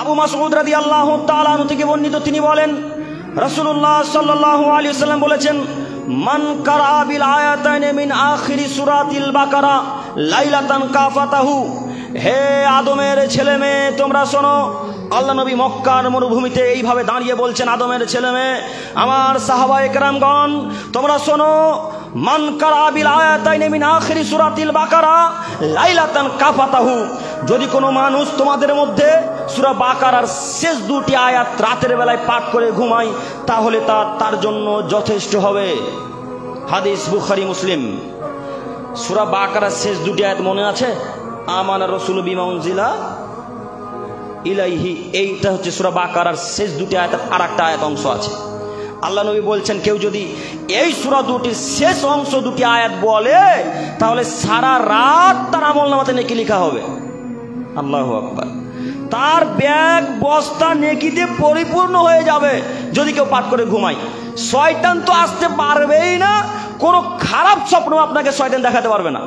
আবু মাসউদ রাদিয়াল্লাহু তাআলা আনহু থেকে বর্ণিত, তিনি বলেন রাসূলুল্লাহ সাল্লাল্লাহু আলাইহি ওয়াসাল্লাম বলেছেন, মান কারা বিল আয়াতাইনি মিন আখিরি সূরাতিল বাকারা লাইলাতান কাফাতাহু। হে আদমের ছেলে মেয়ে তোমরা শোনো, আল্লাহ নবী মক্কার মরুভূমিতে এইভাবে দাঁড়িয়ে বলছেন, আদমের ছেলে মেয়ে আমার সাহাবায়ে কেরামগণ তোমরা শোনো, মান কারা বিল আয়াতাইনি মিন আখিরি সূরাতিল বাকারা লাইলাতান কাফাতাহু। যদি কোনো মানুষ তোমাদের মধ্যে সূরা বাকারার শেষ দুটি আয়াত রাতের বেলায় পাঠ করে ঘুমায় তাহলে তার জন্য যথেষ্ট হবে। হাদিস বুখারী মুসলিম। সূরা বাকারার শেষ দুটি আয়াত মনে আছে? আমানা রাসূলু বিমা উনজিলা ইলাইহি, এইটা হচ্ছে সূরা বাকারার শেষ দুটি আয়াতের আরেকটা আয়াত অংশ আছে। আল্লাহ নবী বলছেন, কেউ যদি এই সূরা দুটির শেষ অংশ দুটি আয়াত বলে তাহলে সারা রাত তার আমলনামাতে নেকি লেখা হবে। আল্লাহু আকবার। তার ব্যাগ বস্তা নেকিতে পরিপূর্ণ হয়ে যাবে যদি কেউ পাঠ করে ঘুমায়। শয়তান তো আসতে পারবেই না, কোনো খারাপ স্বপ্ন আপনাকে শয়তান দেখাতে পারবে না।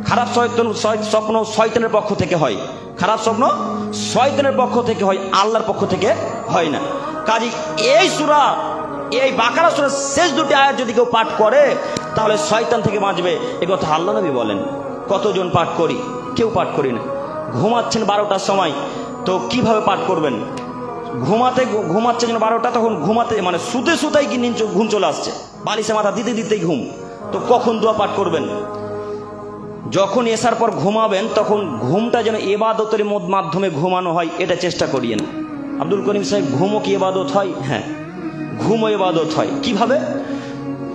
খারাপ স্বপ্ন শয়তানের পক্ষ থেকে হয়, খারাপ স্বপ্ন শয়তানের পক্ষ থেকে হয়, আল্লাহর পক্ষ থেকে হয় না। কাজে এই সূরা, এই বাকারা সূরার শেষ দুটি আয়াত যদি কেউ পাঠ করে তাহলে শয়তান থেকে বাঁচবে। এ কথা আল্লাহ নবী বলেন। কতজন পাঠ করি? কেউ পাঠ করি না। ঘুমাচ্ছেন 12টার সময়, তো কিভাবে পাঠ করবেন? ঘুমাচ্ছেন 12টা, তখন ঘুমাতে মানে শুতে শুতেই কি ঘুম চলে আসছে, বালিশে মাথা দিতে দিতেই ঘুম, তো কখন দোয়া পাঠ করবেন? যখন এসার পর ঘুমাবেন তখন ঘুমটা যেন ইবাদতের মাধ্যমে ঘুমানো হয়, এটা চেষ্টা করিয়েন। আব্দুল করিম সাহেব, ঘুমও কি ইবাদত হয়? হ্যাঁ, ঘুমও ইবাদত হয়। কিভাবে?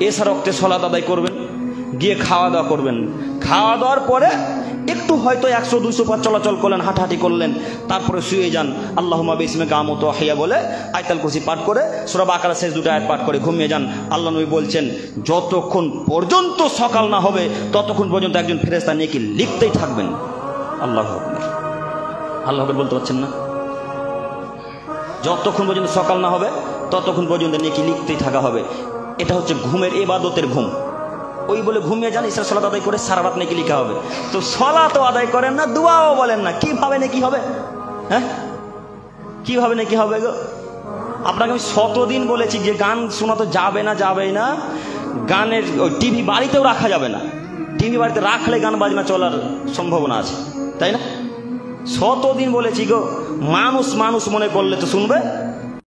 এসার ওয়াক্তে সালাত আদায় করবেন, গিয়ে খাওয়া দাওয়া করবেন, খাওয়া দাওয়ার পরে একটু হয়তো 100-200 পা চলাচল করলেন, হাঁটাহাঁটি করলেন, তারপরে শুয়ে যান। আল্লাহুম্মা বিসমিকা আমুতু ওয়া আহইয়া বলে আয়াতুল কুরসি পাঠ করে সূরা বাকারার শেষ দুটো আয়াত পাঠ করে ঘুমিয়ে যান। আল্লাহ নবী বলছেন, যতক্ষণ পর্যন্ত সকাল না হবে ততক্ষণ পর্যন্ত একজন ফেরেশতা নেকি লিখতেই থাকবেন। আল্লাহু আকবার। আল্লাহু আকবার বলতে পারছেন না? যতক্ষণ পর্যন্ত সকাল না হবে ততক্ষণ পর্যন্ত নেকি লিখতেই থাকা হবে। এটা হচ্ছে ঘুমের ইবাদতের ঘুম। ওই বলে ঘুমিয়ে যান, ইশার সালাত আদায় করে সারা রাত নেকি লেখা হবে। তো সালাতও আদায় করেন না, দুআও বলেন না, কিভাবে নেকি হবে? হ্যাঁ, কিভাবে নেকি হবে গো? আপনাকে আমি শতদিন বলেছি যে গান শোনা তো যাবে না, যাবেই না। গানের টিভি বাড়িতেও রাখা যাবে না। টিভি বাড়িতে রাখলে গান বাজনা চলার সম্ভাবনা আছে, তাই না? শতদিন বলেছি গো। মানুষ মনে করলে তো শুনবে।